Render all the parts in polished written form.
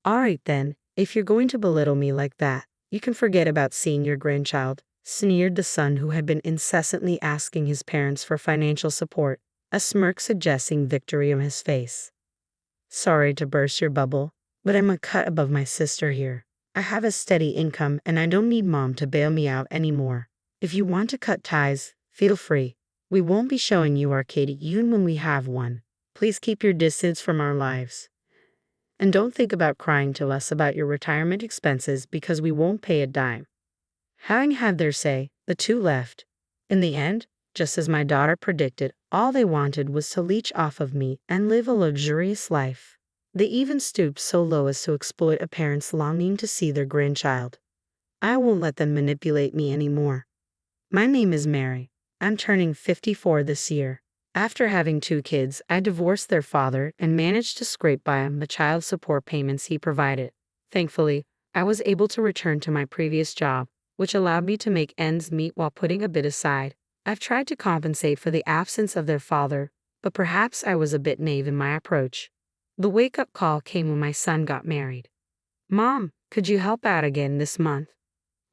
All right then, if you're going to belittle me like that, you can forget about seeing your grandchild, sneered the son who had been incessantly asking his parents for financial support, a smirk suggesting victory on his face. Sorry to burst your bubble, but I'm a cut above my sister here. I have a steady income and I don't need mom to bail me out anymore. If you want to cut ties, feel free. We won't be showing you our Katie even when we have one. Please keep your distance from our lives. And don't think about crying to us about your retirement expenses because we won't pay a dime. Having had their say, the two left. In the end, just as my daughter predicted, all they wanted was to leech off of me and live a luxurious life. They even stooped so low as to exploit a parent's longing to see their grandchild. I won't let them manipulate me anymore. My name is Mary. I'm turning 54 this year. After having 2 kids, I divorced their father and managed to scrape by on the child support payments he provided. Thankfully, I was able to return to my previous job, which allowed me to make ends meet while putting a bit aside. I've tried to compensate for the absence of their father, but perhaps I was a bit naive in my approach. The wake-up call came when my son got married. Mom, could you help out again this month?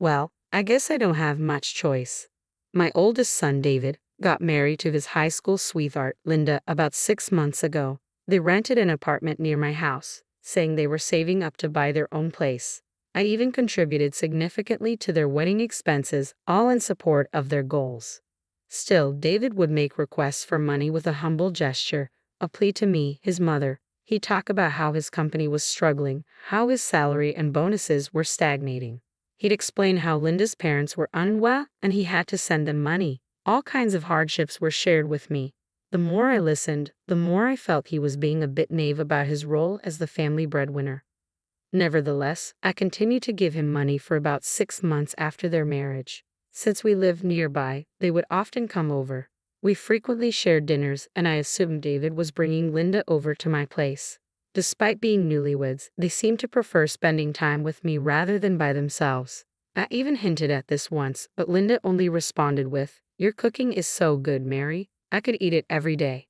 Well, I guess I don't have much choice. My oldest son, David, got married to his high school sweetheart, Linda, about 6 months ago. They rented an apartment near my house, saying they were saving up to buy their own place. I even contributed significantly to their wedding expenses, all in support of their goals. Still, David would make requests for money with a humble gesture, a plea to me, his mother. He'd talk about how his company was struggling, how his salary and bonuses were stagnating. He'd explain how Linda's parents were unwell and he had to send them money. All kinds of hardships were shared with me. The more I listened, the more I felt he was being a bit naive about his role as the family breadwinner. Nevertheless, I continued to give him money for about 6 months after their marriage. Since we lived nearby, they would often come over. We frequently shared dinners, and I assumed David was bringing Linda over to my place. Despite being newlyweds, they seemed to prefer spending time with me rather than by themselves. I even hinted at this once, but Linda only responded with, "Your cooking is so good, Mary. I could eat it every day."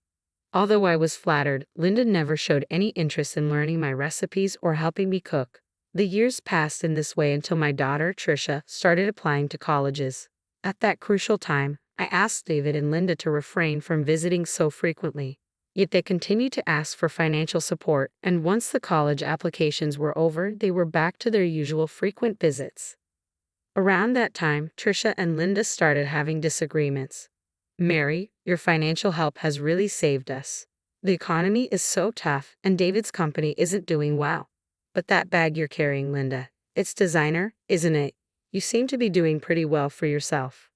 Although I was flattered, Linda never showed any interest in learning my recipes or helping me cook. The years passed in this way until my daughter, Tricia, started applying to colleges. At that crucial time, I asked David and Linda to refrain from visiting so frequently. Yet they continued to ask for financial support, and once the college applications were over, they were back to their usual frequent visits. Around that time, Tricia and Linda started having disagreements. "Mary, your financial help has really saved us. The economy is so tough, and David's company isn't doing well. But that bag you're carrying, Linda, it's designer, isn't it? You seem to be doing pretty well for yourself."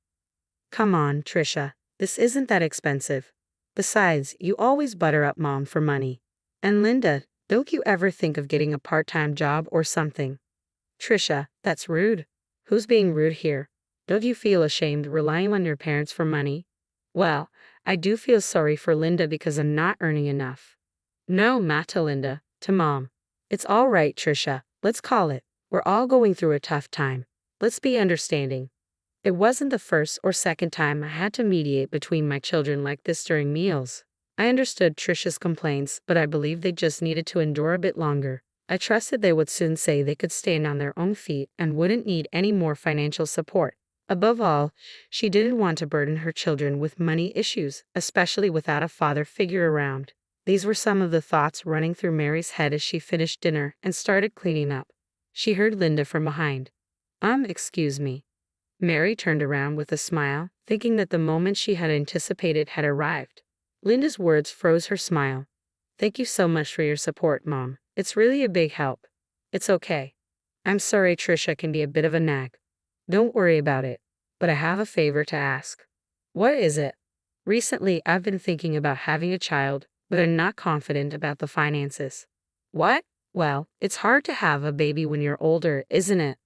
"Come on, Tricia, this isn't that expensive. Besides, you always butter up mom for money. And Linda, don't you ever think of getting a part-time job or something?" "Tricia, that's rude." "Who's being rude here? Don't you feel ashamed relying on your parents for money?" "Well, I do feel sorry for Linda because I'm not earning enough." "No, not to Linda, to mom." "It's all right, Tricia, let's call it. We're all going through a tough time. Let's be understanding." It wasn't the first or second time I had to mediate between my children like this during meals. I understood Tricia's complaints, but I believed they just needed to endure a bit longer. I trusted they would soon say they could stand on their own feet and wouldn't need any more financial support. Above all, she didn't want to burden her children with money issues, especially without a father figure around. These were some of the thoughts running through Mary's head as she finished dinner and started cleaning up. She heard Linda from behind. Excuse me." Mary turned around with a smile, thinking that the moment she had anticipated had arrived. Linda's words froze her smile. "Thank you so much for your support, Mom. It's really a big help." "It's okay. I'm sorry Tricia can be a bit of a nag." "Don't worry about it. But I have a favor to ask." "What is it?" "Recently, I've been thinking about having a child, but I'm not confident about the finances." "What?" "Well, it's hard to have a baby when you're older, isn't it?"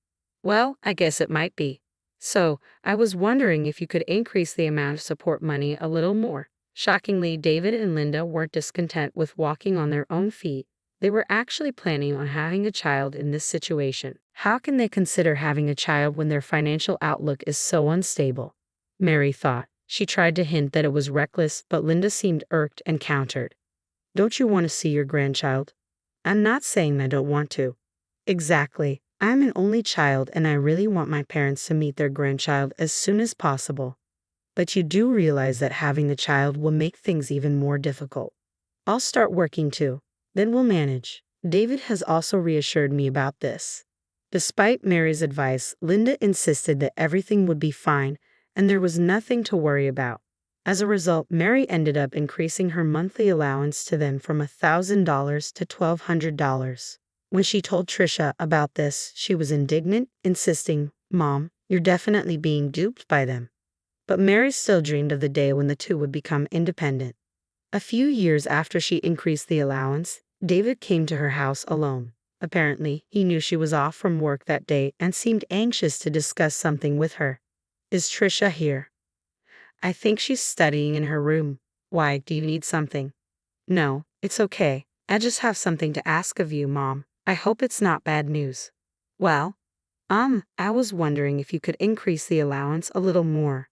"Well, I guess it might be. So, I was wondering if you could increase the amount of support money a little more." Shockingly, David and Linda weren't discontent with walking on their own feet. They were actually planning on having a child in this situation. How can they consider having a child when their financial outlook is so unstable? Mary thought. She tried to hint that it was reckless, but Linda seemed irked and countered. "Don't you want to see your grandchild?" "I'm not saying I don't want to. Exactly. I'm an only child and I really want my parents to meet their grandchild as soon as possible. But you do realize that having the child will make things even more difficult. I'll start working too. Then we'll manage. David has also reassured me about this. Despite Mary's advice, Linda insisted that everything would be fine and there was nothing to worry about. As a result, Mary ended up increasing her monthly allowance to them from $1,000 to $1,200. When she told Trisha about this, she was indignant, insisting, "Mom, you're definitely being duped by them." But Mary still dreamed of the day when the two would become independent. A few years after she increased the allowance, David came to her house alone. Apparently, he knew she was off from work that day and seemed anxious to discuss something with her. "Is Trisha here?" "I think she's studying in her room." "Why, do you need something?" "No, it's okay. I just have something to ask of you, Mom. I hope it's not bad news." "Well, I was wondering if you could increase the allowance a little more."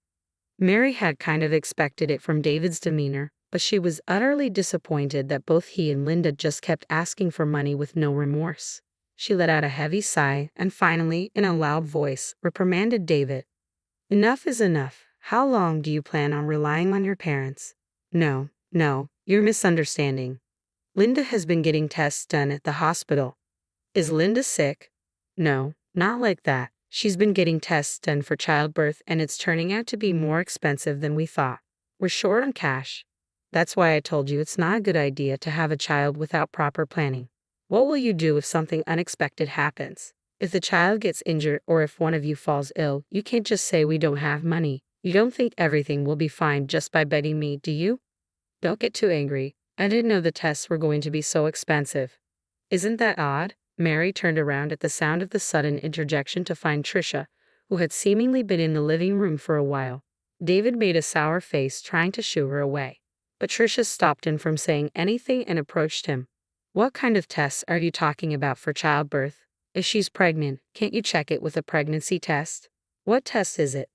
Mary had kind of expected it from David's demeanor, but she was utterly disappointed that both he and Linda just kept asking for money with no remorse. She let out a heavy sigh and finally, in a loud voice, reprimanded David. "Enough is enough. How long do you plan on relying on your parents?" No, you're misunderstanding. Linda has been getting tests done at the hospital." "Is Linda sick?" "No, not like that. She's been getting tests done for childbirth and it's turning out to be more expensive than we thought. We're short on cash. That's why I told you it's not a good idea to have a child without proper planning. What will you do if something unexpected happens? If the child gets injured or if one of you falls ill, you can't just say we don't have money. You don't think everything will be fine just by begging me, do you?" "Don't get too angry. I didn't know the tests were going to be so expensive." "Isn't that odd?" Mary turned around at the sound of the sudden interjection to find Trisha, who had seemingly been in the living room for a while. David made a sour face trying to shoo her away. But Trisha stopped him from saying anything and approached him. "What kind of tests are you talking about for childbirth? If she's pregnant, can't you check it with a pregnancy test?" "What test is it?"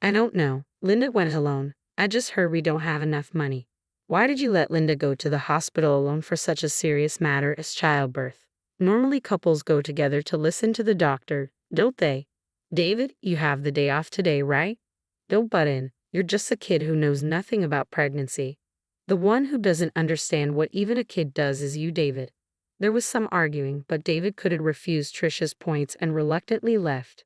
"I don't know. Linda went alone. I just heard we don't have enough money." "Why did you let Linda go to the hospital alone for such a serious matter as childbirth? Normally couples go together to listen to the doctor, don't they?" "David, you have the day off today, right? Don't butt in. You're just a kid who knows nothing about pregnancy." "The one who doesn't understand what even a kid does is you, David." There was some arguing, but David couldn't refuse Trisha's points and reluctantly left.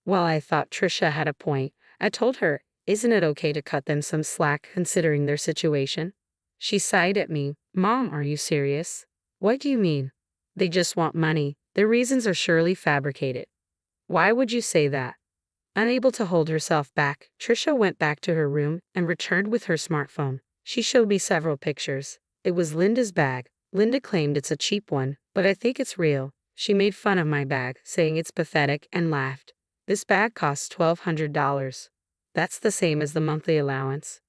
Well, I thought Trisha had a point. I told her, isn't it okay to cut them some slack considering their situation? She sighed at me. "Mom, are you serious?" "What do you mean?" "They just want money. Their reasons are surely fabricated." "Why would you say that?" Unable to hold herself back, Trisha went back to her room and returned with her smartphone. She showed me several pictures. It was Linda's bag. Linda claimed it's a cheap one, but I think it's real. She made fun of my bag, saying it's pathetic, and laughed. "This bag costs $1,200. That's the same as the monthly allowance."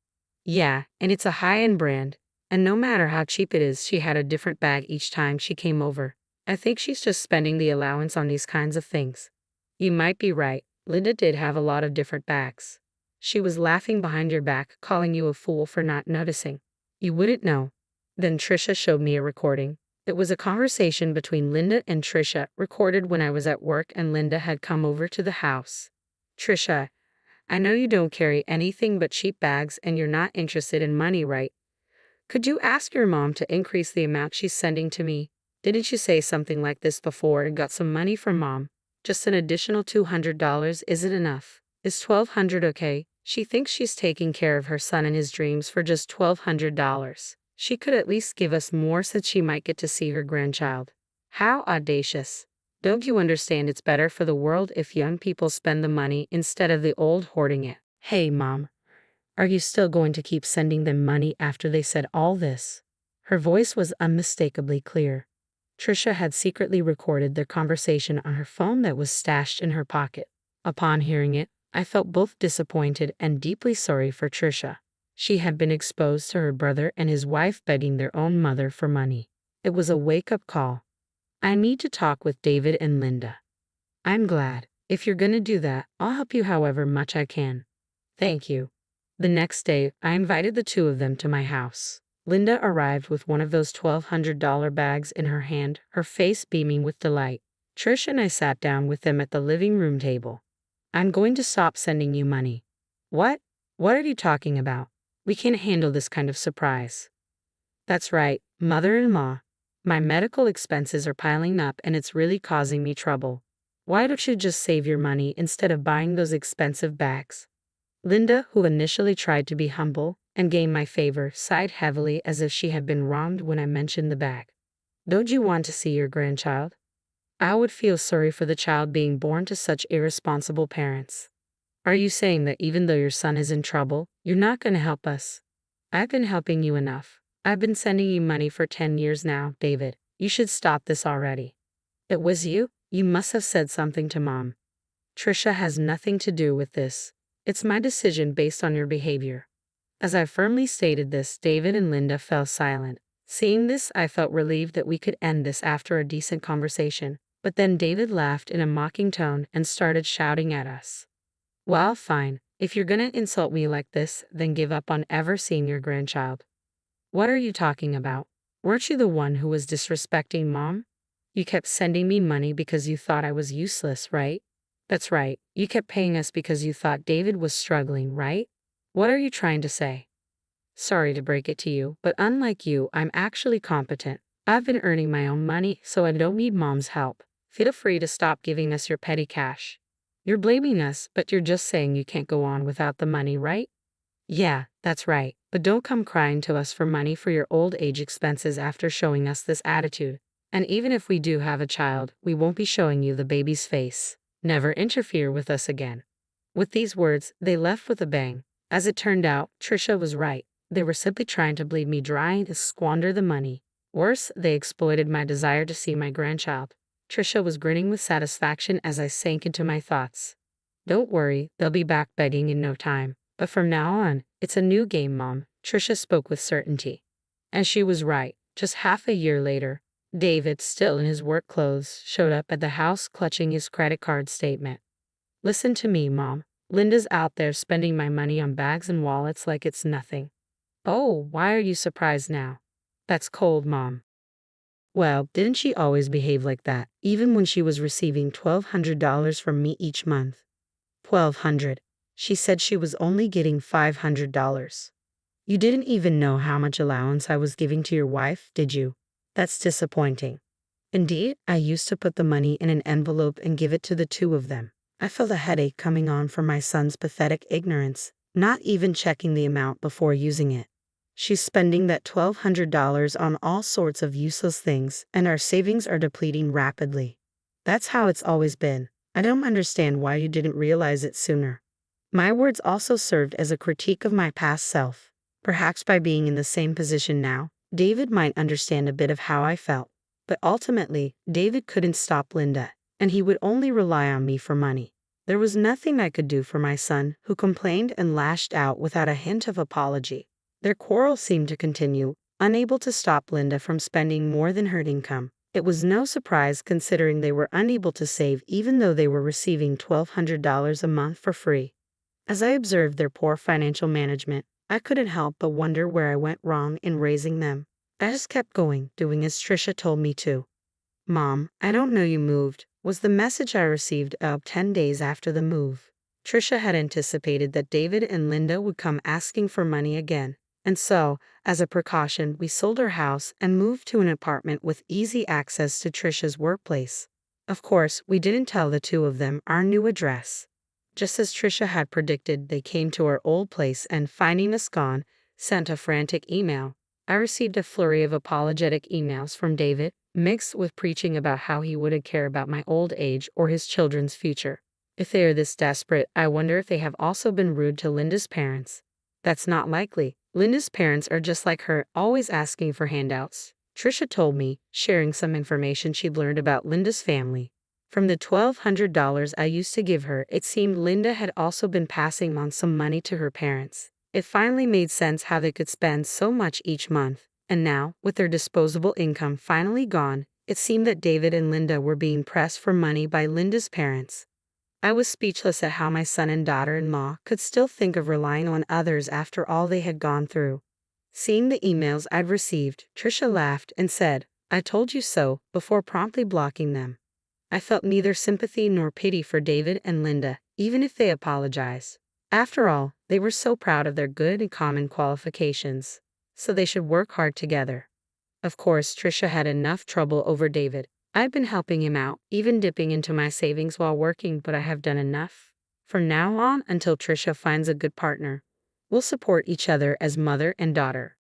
"Yeah, and it's a high-end brand. And no matter how cheap it is, she had a different bag each time she came over. I think she's just spending the allowance on these kinds of things." "You might be right. Linda did have a lot of different bags. She was laughing behind your back, calling you a fool for not noticing." "You wouldn't know." Then Trisha showed me a recording. It was a conversation between Linda and Trisha, recorded when I was at work and Linda had come over to the house. "Trisha, I know you don't carry anything but cheap bags and you're not interested in money, right? Could you ask your mom to increase the amount she's sending to me? Didn't you say something like this before and got some money from Mom? Just an additional $200 isn't enough. Is $1,200 okay? She thinks she's taking care of her son and his dreams for just $1,200. She could at least give us more since she might get to see her grandchild." How audacious. Don't you understand it's better for the world if young people spend the money instead of the old hoarding it? "Hey, Mom. Are you still going to keep sending them money after they said all this?" Her voice was unmistakably clear. Trisha had secretly recorded their conversation on her phone that was stashed in her pocket. Upon hearing it, I felt both disappointed and deeply sorry for Trisha. She had been exposed to her brother and his wife begging their own mother for money. It was a wake-up call. I need to talk with David and Linda. "I'm glad. If you're gonna do that, I'll help you however much I can." "Thank you." The next day, I invited the two of them to my house. Linda arrived with one of those $1,200 bags in her hand, her face beaming with delight. Trish and I sat down with them at the living room table. I'm going to stop sending you money. What? What are you talking about? We can't handle this kind of surprise. That's right, mother-in-law. My medical expenses are piling up and it's really causing me trouble. Why don't you just save your money instead of buying those expensive bags? Linda, who initially tried to be humble and gain my favor, sighed heavily as if she had been wronged when I mentioned the bag. Don't you want to see your grandchild? I would feel sorry for the child being born to such irresponsible parents. Are you saying that even though your son is in trouble, you're not going to help us? I've been helping you enough. I've been sending you money for 10 years now, David. You should stop this already. It was you? You must have said something to Mom. Trisha has nothing to do with this. It's my decision based on your behavior. As I firmly stated this, David and Linda fell silent. Seeing this, I felt relieved that we could end this after a decent conversation. But then David laughed in a mocking tone and started shouting at us. Well, fine. If you're gonna insult me like this, then give up on ever seeing your grandchild. What are you talking about? Weren't you the one who was disrespecting Mom? You kept sending me money because you thought I was useless, right? That's right. You kept paying us because you thought David was struggling, right? What are you trying to say? Sorry to break it to you, but unlike you, I'm actually competent. I've been earning my own money, so I don't need Mom's help. Feel free to stop giving us your petty cash. You're blaming us, but you're just saying you can't go on without the money, right? Yeah, that's right. But don't come crying to us for money for your old age expenses after showing us this attitude. And even if we do have a child, we won't be showing you the baby's face. Never interfere with us again. With these words, they left with a bang. As it turned out, Trisha was right. They were simply trying to bleed me dry and squander the money. Worse, they exploited my desire to see my grandchild. Trisha was grinning with satisfaction as I sank into my thoughts. Don't worry, they'll be back begging in no time. But from now on, it's a new game, Mom, Trisha spoke with certainty. And she was right. Just half a year later, David, still in his work clothes, showed up at the house clutching his credit card statement. Listen to me, Mom. Linda's out there spending my money on bags and wallets like it's nothing. Oh, why are you surprised now? That's cold, Mom. Well, didn't she always behave like that, even when she was receiving $1,200 from me each month? $1,200. She said she was only getting $500. You didn't even know how much allowance I was giving to your wife, did you? That's disappointing. Indeed, I used to put the money in an envelope and give it to the two of them. I felt a headache coming on from my son's pathetic ignorance, not even checking the amount before using it. She's spending that $1,200 on all sorts of useless things, and our savings are depleting rapidly. That's how it's always been. I don't understand why you didn't realize it sooner. My words also served as a critique of my past self. Perhaps by being in the same position now, David might understand a bit of how I felt. But ultimately, David couldn't stop Linda, and he would only rely on me for money. There was nothing I could do for my son, who complained and lashed out without a hint of apology. Their quarrel seemed to continue, unable to stop Linda from spending more than her income. It was no surprise considering they were unable to save even though they were receiving $1,200 a month for free. As I observed their poor financial management, I couldn't help but wonder where I went wrong in raising them. I just kept going, doing as Trisha told me to. Mom, I don't know you moved, was the message I received 10 days after the move. Trisha had anticipated that David and Linda would come asking for money again. And so, as a precaution, we sold our house and moved to an apartment with easy access to Trisha's workplace. Of course, we didn't tell the two of them our new address. Just as Trisha had predicted, they came to our old place and, finding us gone, sent a frantic email. I received a flurry of apologetic emails from David, mixed with preaching about how he wouldn't care about my old age or his children's future. If they are this desperate, I wonder if they have also been rude to Linda's parents. That's not likely. Linda's parents are just like her, always asking for handouts. Trisha told me, sharing some information she'd learned about Linda's family. From the $1,200 I used to give her, it seemed Linda had also been passing on some money to her parents. It finally made sense how they could spend so much each month. And now, with their disposable income finally gone, it seemed that David and Linda were being pressed for money by Linda's parents. I was speechless at how my son and daughter-in-law could still think of relying on others after all they had gone through. Seeing the emails I'd received, Trisha laughed and said, "I told you so," before promptly blocking them. I felt neither sympathy nor pity for David and Linda, even if they apologize. After all, they were so proud of their good and common qualifications. So they should work hard together. Of course, Trisha had enough trouble over David. I've been helping him out, even dipping into my savings while working, but I have done enough. From now on, until Trisha finds a good partner, we'll support each other as mother and daughter.